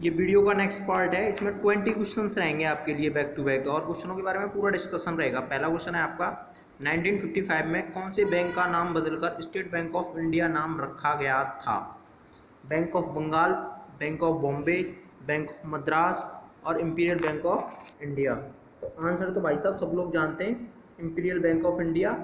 ये वीडियो का next part है। इसमें 20 क्वेश्चंस रहेंगे आपके लिए बैक टू बैक, और क्वेश्चनों के बारे में पूरा डिस्कशन रहेगा। पहला क्वेश्चन है आपका, 1955 में कौन से बैंक का नाम बदलकर स्टेट बैंक ऑफ इंडिया नाम रखा गया था? Bank of Bengal, bank of Bombay, bank of Madras और इंपीरियल बैंक ऑफ इंडिया। तो आंसर तो भाई साहब सब लोग जानते हैं, इंपीरियल बैंक ऑफ इंडिया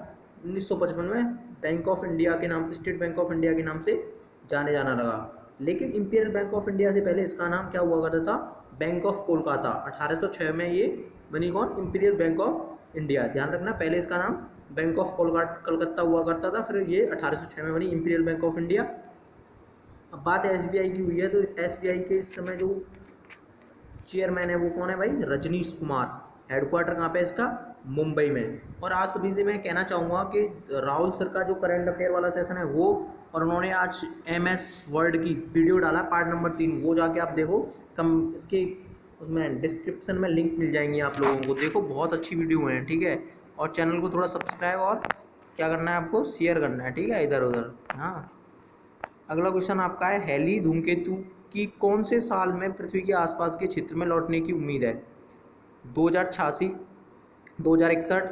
1955 में बैंक ऑफ इंडिया के नाम, स्टेट बैंक ऑफ इंडिया के नाम से जाने जाना लगा। लेकिन इंपीरियल बैंक ऑफ इंडिया से पहले इसका नाम क्या हुआ करता था? Bank of Kolkata. 1806 में ये बनी कौन? Imperial bank of India. ध्यान रखना, पहले इसका नाम बैंक ऑफ कलकत्ता हुआ करता था, फिर ये 1806 में बनी इंपीरियल बैंक ऑफ इंडिया। अब बात एसबीआई की हुई है, तो एसबीआई के इस समय जो चेयरमैन है वो कौन है भाई? रजनीश कुमार। हेडक्वार्टर कहाँ पे है इसका? मुंबई में। और आज सभी से मैं कहना चाहूँगा कि राहुल सर का जो करंट अफेयर वाला सेशन है वो, और उन्होंने आज MS वर्ड की वीडियो डाला पार्ट नंबर 3, वो जाके आप देखो। कम इसके उसमें डिस्क्रिप्शन में लिंक मिल जाएंगी आप लोगों को, देखो बहुत अच्छी वीडियो है, ठीक है। और चैनल को थोड़ा सब्सक्राइब और क्या करना है आपको? शेयर करना है, ठीक है, इधर उधर। हाँ, अगला क्वेश्चन आपका है, हेली धूमकेतु की कौन से साल में पृथ्वी के आसपास के क्षेत्र में लौटने की उम्मीद है? 2086, 2061,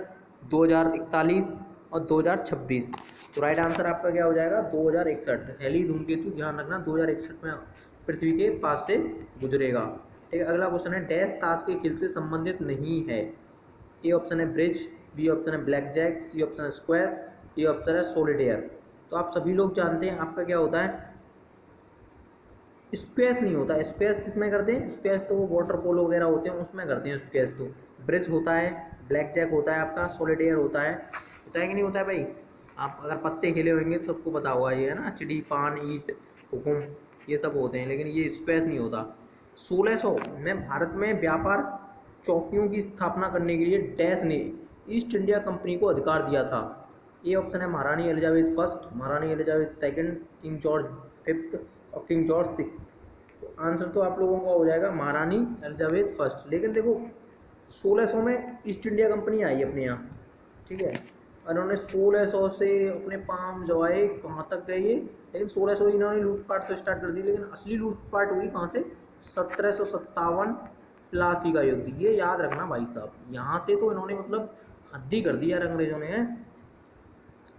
2041 और 2026। तो राइट आंसर आपका क्या हो जाएगा? 2061। हेली धूमकेतु, ध्यान रखना, 2061 में पृथ्वी के पास से गुजरेगा, ठीक है। अगला क्वेश्चन है, डैश ताश के खेल से संबंधित नहीं है? ए ऑप्शन है ब्रिज, बी ऑप्शन है ब्लैक जैक, सी ऑप्शन है स्क्वैश, डी ऑप्शन है सोलिटेयर। तो आप सभी लोग जानते हैं आपका क्या होता है? स्क्वैश नहीं होता। स्क्वैश किस में करते हैं? स्क्वैश तो वो वाटर पोलो वगैरह होते हैं उसमें करते हैं स्क्वैश। तो ब्रिज होता है, ब्लैक जैक होता है आपका, सोलिटेयर होता है कि नहीं होता है भाई? आप अगर पत्ते खेले होंगे तो सबको पता होगा, ये है ना, चिड़ी, पान, ईट, हुकुम, ये सब होते हैं, लेकिन ये स्क्वैश नहीं होता। 1600 में भारत में व्यापार चौकियों की स्थापना करने के लिए डैश ने ईस्ट इंडिया कंपनी को अधिकार दिया था? ए ऑप्शन है महारानी एलिजाबेथ फर्स्ट, महारानी Elizabeth second, king George fifth और किंग जॉर्ज सिक्स। तो आंसर तो आप लोगों का हो जाएगा महारानी एलिजाबेथ फर्स्ट। लेकिन देखो 1600 में ईस्ट इंडिया कंपनी आई अपने यहाँ, ठीक है, और उन्होंने 1600 से अपने पाम जवाए कहाँ तक गए ये, लेकिन 1600 इन्होंने लूटपाट तो स्टार्ट कर दी, लेकिन असली लूटपाट हुई कहाँ से? 1757 प्लासी का युद्ध। ये याद रखना भाई साहब, यहाँ से तो इन्होंने मतलब हद्दी कर दी यार अंग्रेजों ने।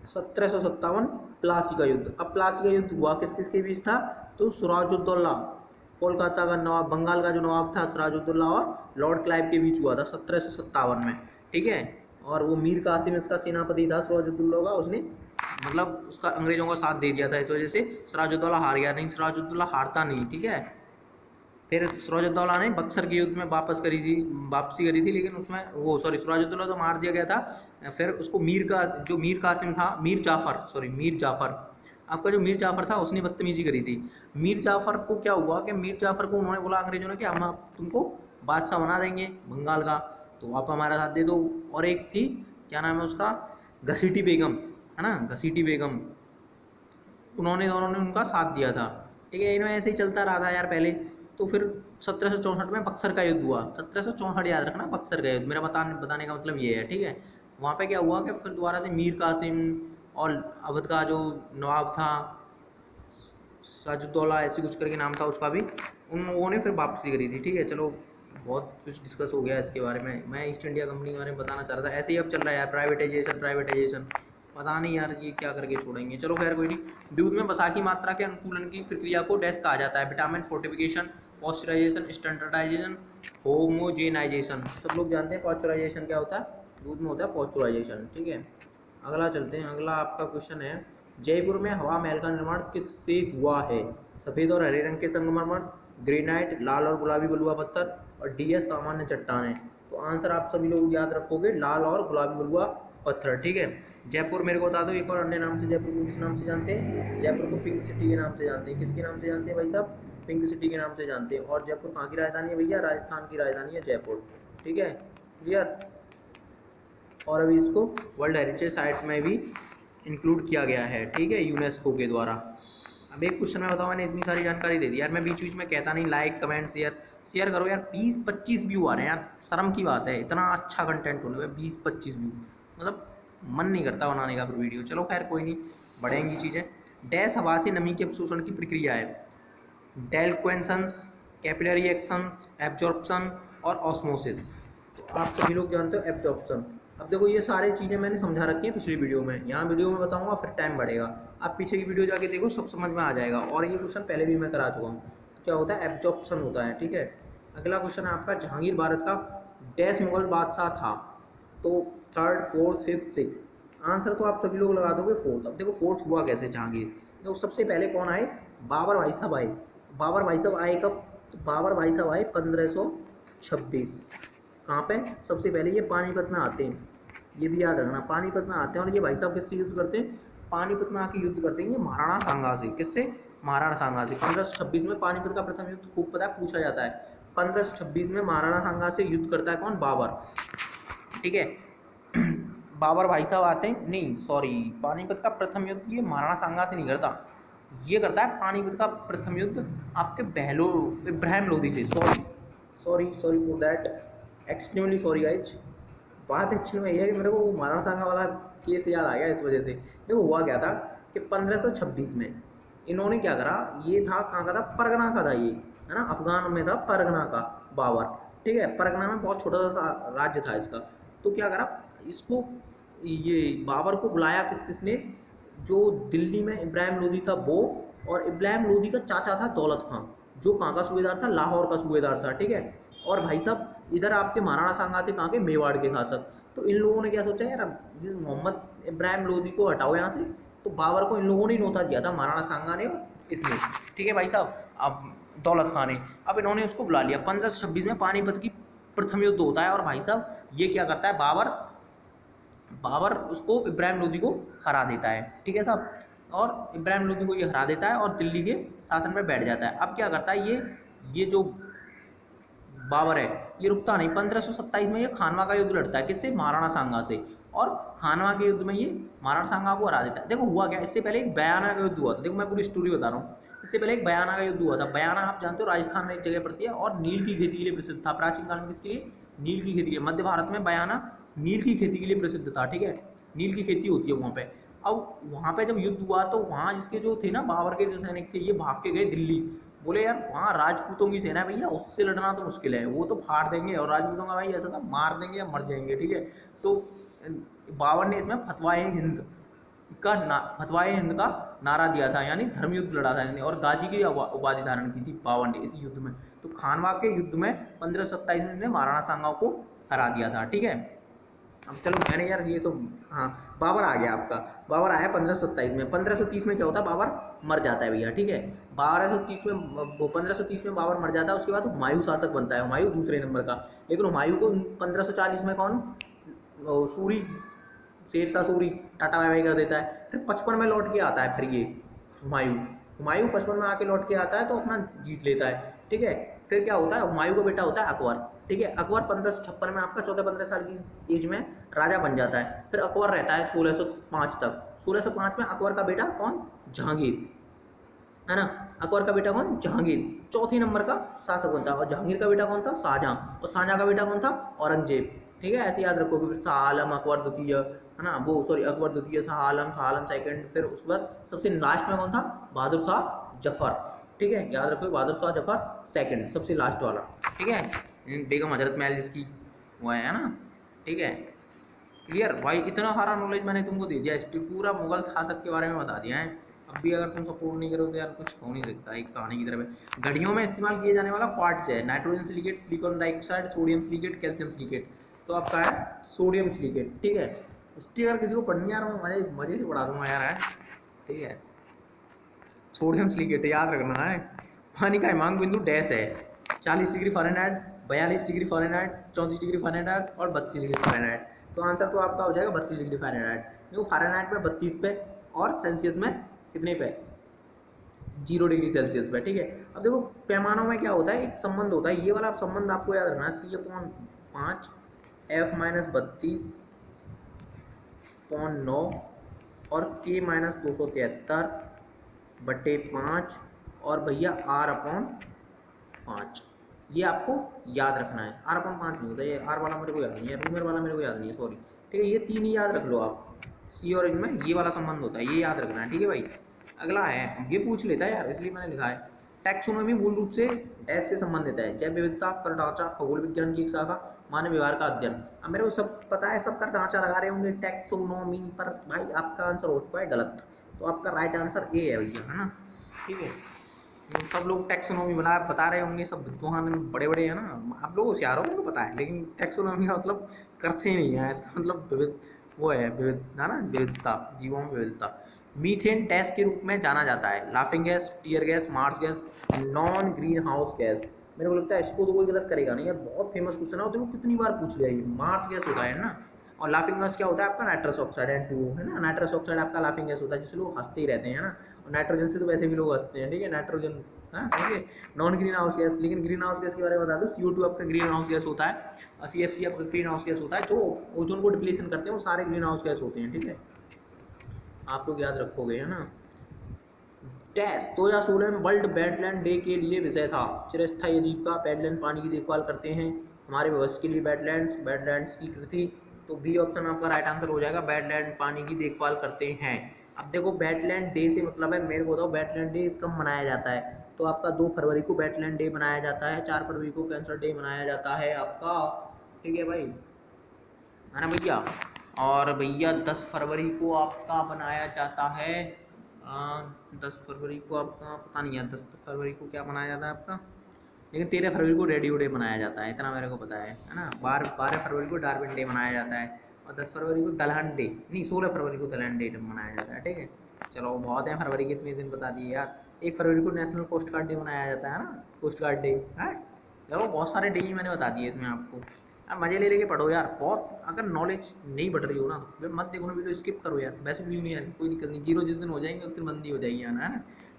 1757 प्लासी का युद्ध। अब प्लासी का युद्ध हुआ किस किस के बीच था? तो सिराजुद्दौला, कोलकाता का नवाब, बंगाल का जो नवाब था सिराजुद्दौला और लॉर्ड क्लाइव के बीच हुआ था 1757 में, ठीक है। और वो मीर कासिम इसका सेनापति था सिराजुद्दौला का, उसने मतलब उसका अंग्रेजों का साथ दे दिया था, इस वजह से सिराजुद्दौला हार गया। नहीं, सिराजुद्दौला हारता नहीं, ठीक है। फिर सिराजुद्दौला ने बक्सर के युद्ध में वापसी करी थी, लेकिन उसमें वो सिराजुद्दौला तो मार दिया गया था। फिर उसको मीर कासिम था, मीर जाफ़र, आपका जो मीर जाफ़र था उसने बदतमीजी करी थी। मीर जाफ़र को क्या हुआ कि मीर जाफ़र को उन्होंने बोला अंग्रेजों ने कि हम तुमको बादशाह बना देंगे बंगाल का, तो आप हमारा साथ दे दो। और एक थी, क्या नाम है उसका? घसीटी बेगम, है ना, घसीटी बेगम, उन्होंने दोनों ने उनका साथ दिया था, ठीक है। इनमें ऐसे ही चलता रहा था यार पहले। तो फिर 1764 में बक्सर का युद्ध हुआ। 1764 याद रखना, बक्सर का युद्ध, मेरा बताने का मतलब ये है, ठीक है। वहाँ पे क्या हुआ कि फिर दोबारा से मीर कासिम और अवध का जो नवाब था साजुद्दौला, ऐसी कुछ करके नाम था उसका भी, उन लोगों ने फिर वापसी करी थी, ठीक है। चलो बहुत कुछ डिस्कस हो गया इसके बारे में, मैं ईस्ट इंडिया कंपनी के बारे में बताना चाह रहा था। ऐसे ही अब चल रहा है यार, प्राइवेटाइजेशन, पता नहीं यार ये क्या करके छोड़ेंगे, चलो खैर कोई नहीं। दूध में वसा की मात्रा के अनुकूलन की प्रक्रिया को डैश कहा जाता है? Vitamin fortification, pasteurisation, standardisation, homogenisation. सब लोग जानते हैं पॉस्चराइजेशन क्या होता है, दूध में होता है पॉस्चराइजेशन, ठीक है। अगला चलते हैं, अगला आपका क्वेश्चन है, जयपुर में हवा महल का निर्माण किससे हुआ है? सफ़ेद और हरे रंग के संगमरमर, ग्रेनाइट, लाल और गुलाबी बलुआ पत्थर और DS सामान्य चट्टानें। तो आंसर आप सभी लोग याद रखोगे, लाल और गुलाबी बलुआ पत्थर, ठीक है। जयपुर मेरे को बता दो एक और अन्य नाम से, जयपुर को किस नाम से जानते हैं? जयपुर को पिंक सिटी के नाम से जानते हैं। किसके नाम से जानते हैं भाई साहब? पिंक सिटी के नाम से जानते हैं। और जयपुर कहाँ की राजधानी है भैया? राजस्थान की राजधानी है जयपुर, ठीक है, क्लियर। और अभी इसको वर्ल्ड हेरिटेज साइट में भी इंक्लूड किया गया है, ठीक है, यूनेस्को के द्वारा। अब एक क्वेश्चन में बताओ, मैंने इतनी सारी जानकारी दे दी यार, मैं बीच बीच में कहता नहीं, लाइक कमेंट शेयर करो यार। 20-25 व्यू आ रहे हैं यार, शर्म की बात है, इतना अच्छा कंटेंट होने में 20-25 व्यू, मतलब मन नहीं करता बनाने का फिर वीडियो। चलो खैर कोई नहीं, बढ़ेंगी चीज़ें। डैश हवा से नमी के अवशोषण की प्रक्रिया है? डेलक्वेंसन्स, कैपिलरी एक्शन, एब्जॉर्प्शन और ऑस्मोसिस। तो आप सभी लोग जानते हो एब्जॉर्प्शन। अब देखो ये सारी चीज़ें मैंने समझा रखी हैं पिछली वीडियो में, यहाँ वीडियो में बताऊंगा फिर टाइम बढ़ेगा। आप पीछे की वीडियो जाके देखो, सब समझ में आ जाएगा। और ये क्वेश्चन पहले भी मैं करा चुका हूँ। तो क्या होता है, एब्जॉर्प्शन होता है, ठीक है। अगला क्वेश्चन है आपका, जहांगीर भारत का डैश मुगल बादशाह था। तो third, fourth, fifth, six. Answer तो आप सभी लोग लगा दोगे फोर्थ। अब देखो फोर्थ हुआ कैसे जहांगीर। तो सबसे पहले कौन आए, बाबर भाई साहब आए। बाबर भाई साहब आए कब, तो बाबर भाई साहब आए 1526। कहाँ पे, सबसे पहले ये पानीपत में आते हैं, ये भी याद रखना, पानीपत में आते हैं। और ये भाई साहब किससे युद्ध करते हैं, पानीपत में आके युद्ध करते हैं ये महाराणा सांगा से। किससे, महाराणा सांगा से। 1526 में पानीपत का प्रथम युद्ध खूब पता है, पूछा जाता है। 1526 में महाराणा सांगा से युद्ध करता है कौन, बाबर, ठीक है। बाबर भाई साहब आते हैं, नहीं सॉरी, पानीपत का प्रथम युद्ध ये महाराणा सांगा से नहीं करता, ये करता है पानीपत का प्रथम युद्ध आपके इब्राहिम लोदी से। Sorry sorry sorry for that, extremely sorry guys. बात एक्चुअली में ये है कि मेरे को वो महाराणा सांगा वाला केस याद आ गया इस वजह से। देखो हुआ क्या था कि 1526 में इन्होंने क्या करा, ये था कहाँ का था, परगना का था ये, है ना, अफगान में था परगना का बाबर, ठीक है। परगना में बहुत छोटा सा राज्य था इसका। तो क्या करा, इसको ये बाबर को बुलाया किस किसने, जो दिल्ली में इब्राहिम लोदी था वो, और इब्राहिम लोदी का चाचा था दौलत खां, जो कहाँ का सूबेदार था, लाहौर का सूबेदार था, ठीक है। और भाई साहब इधर आपके महाराणा सांगा थे कहाँ के, मेवाड़ के खासक। तो इन लोगों ने क्या सोचा, यार मोहम्मद इब्राहिम लोदी को हटाओ यहाँ से। तो बाबर को इन लोगों ने न्योता दिया था, महाराणा सांगा ने और इसने, ठीक है भाई साहब, अब दौलत खां ने। अब इन्होंने उसको बुला लिया। 1526 में पानीपत की प्रथम युद्ध होता है। और भाई साहब ये क्या करता है, बाबर उसको इब्राहिम लोदी को हरा देता है, ठीक है साहब। और इब्राहिम लोदी को ये हरा देता है और दिल्ली के शासन पर बैठ जाता है। अब क्या करता है ये जो बाबर है ये रुकता नहीं। 1527 में ये खानवा का युद्ध लड़ता है, किससे, महाराणा सांगा से। और खानवा के युद्ध में ये महाराणा सांगा को हरा देता है। देखो हुआ क्या, इससे पहले एक बयाना का युद्ध हुआ था। देखो मैं पूरी स्टोरी बता रहा हूँ। इससे पहले एक बयाना का युद्ध हुआ था। बयाना आप जानते हो राजस्थान में एक जगह पड़ती है और नील की खेती के लिए प्रसिद्ध था। प्राचीन काल में किसके लिए, नील की खेती के लिए। मध्य भारत में बयाना नील की खेती के लिए प्रसिद्ध था, ठीक है। नील की खेती होती है वहाँ पे। अब वहाँ पे जब युद्ध हुआ तो वहाँ जिसके जो थे ना बाबर के जो सैनिक थे, ये भाग के गए दिल्ली। बोले यार वहाँ राजपूतों की सेना है भैया, उससे लड़ना तो मुश्किल है, वो तो फाड़ देंगे। और राजपूतों का भाई ऐसा था, मार देंगे या मर जाएंगे, ठीक है। तो बाबर ने इसमें फतवाए हिंद का नारा दिया था, यानी धर्म युद्ध लड़ा था इसने। और गाजी की उपाधि धारण की थी बाबर ने इस युद्ध में। तो खानवा के युद्ध में 1527 में महाराणा सांगा को हरा दिया था, ठीक है। अब चलो मैंने यार ये तो, हाँ बाबर आ गया आपका। बाबर आया 1527 में। 1530 में क्या होता है, बाबर मर जाता है भैया, ठीक है। 1230 में, 1530 में बाबर मर जाता है। उसके बाद हुमायूं शासक बनता है, हुमायूं दूसरे नंबर का। लेकिन हुमायूं को 1540 में कौन, Suri, Sher Shah Suri tata bye bye कर देता है। फिर 55 में लौट के आता है। फिर ये हुमायूं 55 में आके लौट के आता है तो अपना जीत लेता है, ठीक है। फिर क्या होता है, हुमायूं का बेटा होता है अकबर, ठीक है। अकबर 1556 में आपका 14-15 साल की एज में राजा बन जाता है। फिर अकबर रहता है 1605 तक। 1605 में अकबर का बेटा कौन, जहांगीर, है ना। अकबर का बेटा कौन, जहांगीर, चौथे नंबर का शासक बनता है। और जहांगीर का बेटा कौन था, शाहजहां। और शाहजहां का बेटा कौन था, औरंगजेब, ठीक है। ऐसे याद रखोगे। फिर शाह आलम, अकबर द्वितीय, है ना, वो सॉरी अकबर द्वितीय, शाह आलम सेकंड। फिर उसके बाद सबसे लास्ट में कौन था, बहादुर शाह जफर, ठीक है। याद रखो बहादुर शाह जफर सेकंड, सबसे लास्ट वाला, ठीक है। बेगम हजरत महल जिसकी वो है ना, ठीक है। क्लियर भाई, इतना सारा नॉलेज मैंने तुमको दे दिया, पूरा मुगल शासक के बारे में बता दिया है। अब भी अगर तुम सपोर्ट नहीं करो तो यार कुछ हो नहीं सकता। एक कहानी की तरफ है। घड़ियों में इस्तेमाल किए जाने वाला क्वार्ट्ज है, nitrogen silicate, silicon dioxide, sodium silicate, calcium silicate. तो आपका है सोडियम सिलिकेट, ठीक है। हिस्ट्री अगर किसी को पढ़नी आ रहा हूँ मजे मजे से पढ़ा दूंगा यार, है ठीक है। सोडियम सिलिकेट याद रखना है। पानी का हिमांक बिंदु डैश है, 40 degree Fahrenheit, 42 degree Fahrenheit, 34 degree Fahrenheit और 32 डिग्री फ़ारेनहाइट। तो आंसर तो आपका हो जाएगा 32 डिग्री फ़ारेनहाइट। देखो फ़ारेनहाइट में 32 पे और सेल्सियस में कितने पे, 0 डिग्री सेल्सियस पे, ठीक है। अब देखो पैमानों में क्या होता है, एक संबंध होता है, ये वाला संबंध आपको याद रखना है, C/5 F-32.9 और K-273/5 और भैया R/5, ये आपको याद रखना है। R/5 नहीं होता, ये R वाला मेरे को याद नहीं है, रूमर वाला मेरे को याद नहीं है, सॉरी, ठीक है। ये तीन ही याद रख लो आप, सी और इनमें ये वाला संबंध होता है, ये याद रखना है, ठीक है भाई। अगला है, ये पूछ लेता है यार इसलिए मैंने लिखा है। टैक्सोनॉमी मूल रूप से डैश से संबंधित है, जैव विविधता, कर ढांचा, खगोल विज्ञान की एक शाखा, मानव व्यवहार का अध्ययन। अब मेरे को सब पता है, सबका ढांचा लगा रहे होंगे टैक्सोनॉमी पर, भाई आपका आंसर हो चुका है गलत, तो आपका राइट आंसर ए है भैया, है ना, ठीक है। सब लोग टैक्सोनॉमी बता रहे होंगे, सब विद्वान बड़े बड़े हैं ना, आप लोग होशियार हो, पता है, लेकिन टैक्सोनॉमी का मतलब कर से नहीं है, इसका मतलब विविध, वो है विविध, है ना, विविधता, जीवों में विविधता। मीथेन टैक्स के रूप में जाना जाता है, laughing gas, tear gas, marsh gas, non green house gas. मेरे को लगता है इसको तो कोई गलत करेगा नहीं यार, बहुत फेमस क्वेश्चन है, देखो कितनी बार पूछ लिया ये। मार्स गैस होता है ना, और लाफिंग गैस क्या होता है आपका, नाइट्रस ऑक्साइड N2O, है ना, नाइट्रस ऑक्साइड आपका लाफिंग गैस होता है, जिससे लोग हंसते ही रहते हैं ना, और नाइट्रोजन से तो वैसे भी लोग हंसते हैं, ठीक है, नाइट्रोजन, हाँ समझिए। नॉन ग्रीन हाउस गैस, लेकिन ग्रीन हाउस गैस के बारे में बता दूं, CO2 आपका ग्रीन हाउस गैस होता है, CFC आपका ग्रीन हाउस गैस होता है, जो ओजोन को डिप्लीशन करते हैं, वो सारे ग्रीन हाउस गैस होते हैं, ठीक है, आप लोग याद रखोगे, है ना। डैश 2016 में वर्ल्ड वेटलैंड डे के लिए विषय था, चिरस्थायी आजीविका, वेटलैंड पानी की देखभाल करते हैं, हमारे भविष्य के लिए वेटलैंड्स की कृति। तो बी ऑप्शन आपका राइट आंसर हो जाएगा, वेटलैंड पानी की देखभाल करते हैं। अब देखो वेटलैंड डे से मतलब है, मेरे को बताओ वेटलैंड डे कब मनाया जाता है, तो आपका 2 फरवरी को वेटलैंड डे मनाया जाता है, 4 फरवरी को कैंसर डे मनाया जाता है आपका, ठीक है भाई, है ना भैया। और भैया 10 फरवरी को आपका बनाया जाता है, 10 फरवरी को आपका पता नहीं है, 10 फरवरी को क्या मनाया जाता है आपका, लेकिन 13 फरवरी को रेडियो डे मनाया जाता है, इतना मेरे को पता है ना। 12 फरवरी को डार्विन डे मनाया जाता है, और 10 फरवरी को दलहन डे, नहीं 16 फरवरी को दलहन डे मनाया जाता है, ठीक है। चलो बहुत है, फरवरी के इतने दिन बता दिए यार। 1 फरवरी को नेशनल कोस्ट गार्ड डे मनाया जाता है ना, कोस्ट गार्ड डे है। देखो बहुत सारे डे ही मैंने बता दिए इसमें आपको, आप मजे ले लेके पढ़ो यार, बहुत अगर नॉलेज नहीं बढ़ रही हो ना तो मत देखो ना वीडियो, स्किप करो यार, वैसे भी नहीं है, कोई दिक्कत नहीं, जीरो जिस दिन हो जाएंगे उस दिन बंदी हो जाएगी, है ना,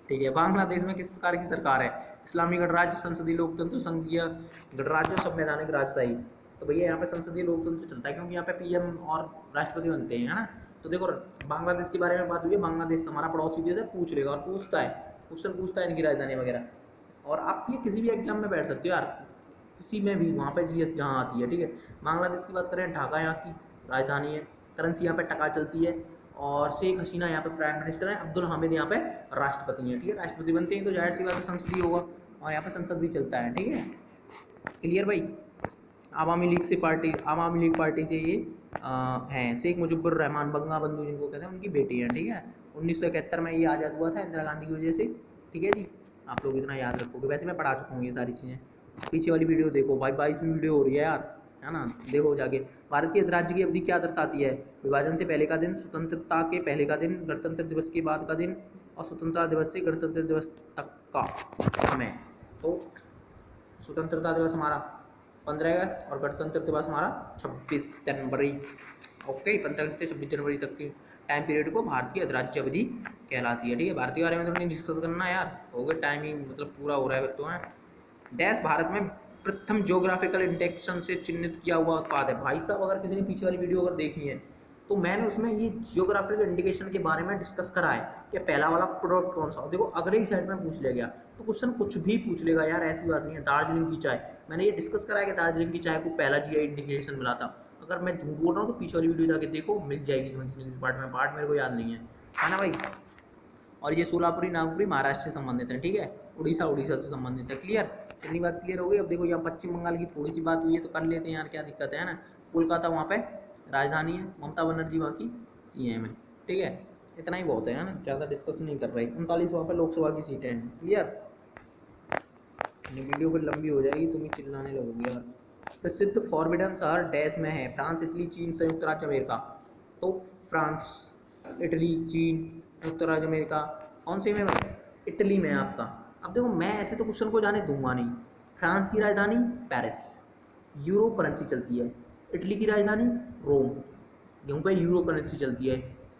ठीक है। बांग्लादेश में किस प्रकार की सरकार है, इस्लामी गणराज्य, संसदीय लोकतंत्र, संघीय गणराज्य, संवैधानिक राजशाही। तो भैया यहाँ पे संसदीय लोकतंत्र चलता है, क्योंकि यहाँ पे PM और राष्ट्रपति बनते हैं, है ना। तो देखो बांग्लादेश के बारे में बात हुई है, बांग्लादेश हमारा पड़ोसी देश है, पूछ लेगा, और पूछता है, क्वेश्चन पूछता है इनकी राजधानी वगैरह, और आप ये किसी भी एग्जाम में बैठ सकते हो यार, किसी में भी, वहाँ पे GS जहाँ आती है, ठीक है। बांग्लादेश की बात करें, ढाका यहाँ की राजधानी है, करेंसी यहाँ पे टका चलती है, और शेख हसीना यहाँ पे प्राइम मिनिस्टर है, अब्दुल हामिद यहाँ पे राष्ट्रपति हैं, ठीक है। राष्ट्रपति बनते हैं तो जाहिर सी बात है संसदीय होगा, और यहाँ पे संसद भी चलता है, ठीक है, क्लियर भाई। आवामी लीग पार्टी से ये हैं, शेख मुजिबुर रहमान बंगा बंधु जिनको कहते हैं, उनकी बेटी है, ठीक है। 1971 में ये आज़ाद हुआ था इंदिरा गांधी की वजह से, ठीक है जी। आप लोग इतना याद रखोगे, वैसे मैं पढ़ा चुका हूँ ये सारी चीज़ें, पीछे वाली वीडियो देखो भाई, 22वीं वीडियो हो रही है यार, है ना, देखो जाके। भारत के राज्य की अवधि क्या दर्शाती है, विभाजन से पहले का दिन, स्वतंत्रता के पहले का दिन, गणतंत्र दिवस के बाद का दिन, और स्वतंत्रता दिवस से गणतंत्र दिवस तक का समय। तो स्वतंत्रता दिवस हमारा 15 अगस्त, और गणतंत्र दिवस हमारा 26 जनवरी। ओके, 15 अगस्त से 26 जनवरी तक के टाइम पीरियड को भारतीय अधिराज्य अवधि कहलाती है, ठीक है। भारत के बारे में तो नहीं डिस्कस करना यार, हो गया टाइम ही मतलब पूरा हो रहा है तो है। डैश भारत में प्रथम ज्योग्राफिकल इंडेक्शन से चिन्हित किया हुआ उत्पाद है। भाई साहब अगर किसी ने पीछे वाली वीडियो अगर देखी है तो मैंने उसमें ये जियोग्राफिकल इंडिकेशन के बारे में डिस्कस करा है कि पहला वाला प्रोडक्ट कौन सा। देखो अगले ही साइड में पूछ लिया गया तो क्वेश्चन कुछ भी पूछ लेगा यार, ऐसी बात नहीं है। दार्जिलिंग की चाय, मैंने ये डिस्कस करा है कि दार्जिलिंग की चाय को पहला GI इंडिकेशन मिला था। अगर मैं झूठ बोल रहा हूँ तो पीछे वाली वीडियो जाके देखो, मिल जाएगी तुम्हें किसी पार्ट में, पार्ट मेरे को याद नहीं है ना भाई। और ये सोलापुरी नागपुरी महाराष्ट्र से संबंधित है, ठीक है। उड़ीसा से संबंधित है, क्लियर। इतनी बात क्लियर हो गई। अब देखो यहाँ पश्चिम बंगाल की थोड़ी सी बात हुई है तो कर लेते हैं यार, क्या दिक्कत है ना। कोलकाता वहाँ पे राजधानी है, ममता बनर्जी वहाँ की CM है, ठीक है। इतना ही बहुत है ना, ज़्यादा डिस्कस नहीं कर रही। 39 वहाँ पे लोकसभा की सीटें हैं, क्लियर। ये वीडियो फिर लंबी हो जाएगी, तुम ही चिल्लाने लगोगे यार। प्रसिद्ध फॉरबिडन शहर डैश में है, फ्रांस, इटली, चीन, संयुक्त राज्य अमेरिका। तो फ्रांस, इटली, चीन, संयुक्त राज्य अमेरिका, कौन से में भाई? इटली में आपका। अब देखो मैं ऐसे तो क्वेश्चन को जाने दूंगा नहीं। फ्रांस की राजधानी पेरिस, यूरो करेंसी चलती है। इटली की राजधानी रोम, यहाँ पे यूरो करेंसी चलती है।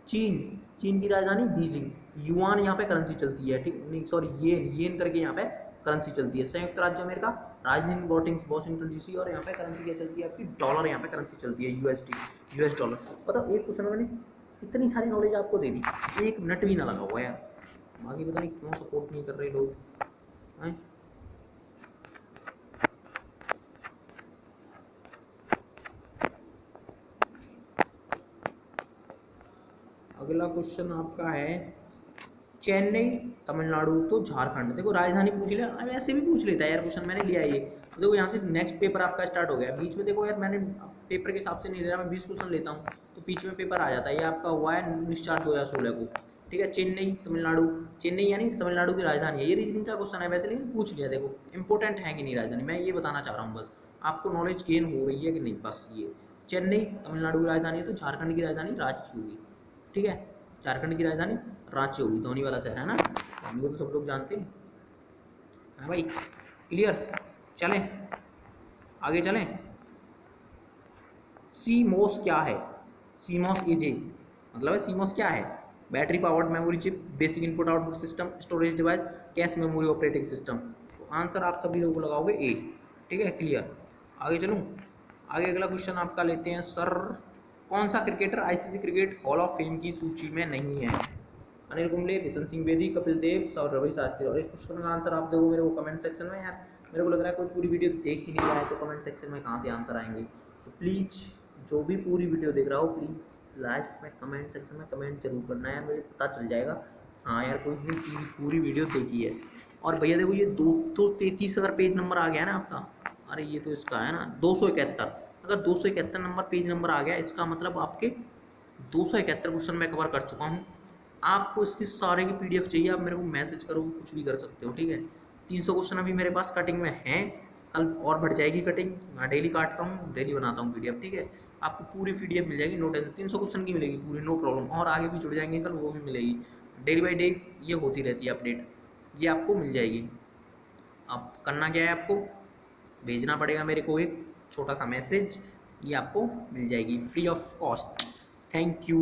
चीन की राजधानी बीजिंग, युआन यहाँ पे करेंसी चलती है, ठीक नहीं सॉरी येन करके यहाँ पे करेंसी चलती है। संयुक्त राज्य अमेरिका राजधानी वॉशिंगटन DC, और यहाँ पे करेंसी क्या चलती है आपकी? डॉलर यहाँ पे करेंसी चलती है, US डॉलर। मतलब एक क्वेश्चन मैंने इतनी सारी नॉलेज आपको दे दी, 1 मिनट भी ना लगा हुआ यार। बाकी पता नहीं क्यों सपोर्ट नहीं कर रहे लोग हैं। अगला क्वेश्चन आपका है, चेन्नई तमिलनाडु तो झारखंड। देखो राजधानी पूछ लिया, अब ऐसे भी पूछ लेता है यार क्वेश्चन, मैंने लिया ये। तो देखो यहाँ से नेक्स्ट पेपर आपका स्टार्ट हो गया। बीच में देखो यार मैंने पेपर के हिसाब से नहीं ले रहा, मैं 20 क्वेश्चन लेता हूँ तो बीच में पेपर आ जाता है। ये आपका हुआ है 19/4/2016 को, ठीक है। चेन्नई तमिलनाडु, चेन्नई यानी तमिलनाडु की राजधानी है। ये रीजनिंग का क्वेश्चन है वैसे, लेकिन पूछ लिया। देखो इंपॉर्टेंट है कि नहीं राजधानी, मैं ये बताना चाह रहा हूँ बस, आपको नॉलेज गेन हो रही है कि नहीं, बस ये। चेन्नई तमिलनाडु की राजधानी है, तो झारखंड की राजधानी रांची होगी, ठीक है। झारखंड की राजधानी रांची होगी, धोनी वाला शहर है ना, धोनी को तो सब लोग जानते हैं। हाँ भाई, क्लियर। चलें आगे चलें। सीमोस क्या है? सीमोस इज मतलब है, सीमोस क्या है? Battery powered memory chip, basic input output system, storage device, cache memory operating system. तो आंसर आप सभी लोग लगाओगे ए, ठीक है, क्लियर। आगे चलूँ, आगे अगला क्वेश्चन आपका लेते हैं। सर कौन सा cricketer ICC cricket hall of fame की सूची में नहीं है? अनिल कुंबले, बिशन सिंह बेदी, कपिल देव, सौरभ रवि शास्त्री। और इस क्वेश्चन का आंसर आप देखो मेरे को कमेंट सेक्शन में। यार मेरे को लग रहा है कोई पूरी वीडियो देख ही नहीं रहा है, तो कमेंट सेक्शन में कहाँ से आंसर आएंगे। तो प्लीज़ जो भी पूरी वीडियो देख रहा हो, प्लीज़ लास्ट में कमेंट सेक्शन में कमेंट जरूर करना है, मुझे पता चल जाएगा हाँ यार कोई भी पूरी वीडियो देखी है। और भैया देखो ये 233 अगर पेज नंबर आ गया ना आपका, अरे ये तो इसका है ना 271, अगर 271 नंबर पेज नंबर आ गया, इसका मतलब आपके 271 क्वेश्चन मैं कवर कर चुका हूँ। आपको इसकी सारे की पीडीएफ चाहिए, आप मेरे को मैसेज करो, कुछ भी कर सकते हो, ठीक है। 300 क्वेश्चन अभी मेरे पास कटिंग में हैं, कल और बढ़ जाएगी कटिंग। मैं डेली काटता हूँ, डेली बनाता हूँ पीडीएफ, ठीक है। आपको पूरी पीडीएफ मिल जाएगी, नो टेंशन। 300 क्वेश्चन की मिलेगी पूरी, नो प्रॉब्लम। और आगे भी जुड़ जाएंगे कल, वो भी मिलेगी। डेली बाई डे ये होती रहती है अपडेट, ये आपको मिल जाएगी। अब करना क्या है, आपको भेजना पड़ेगा मेरे को एक छोटा सा मैसेज, ये आपको मिल जाएगी free of cost. Thank you.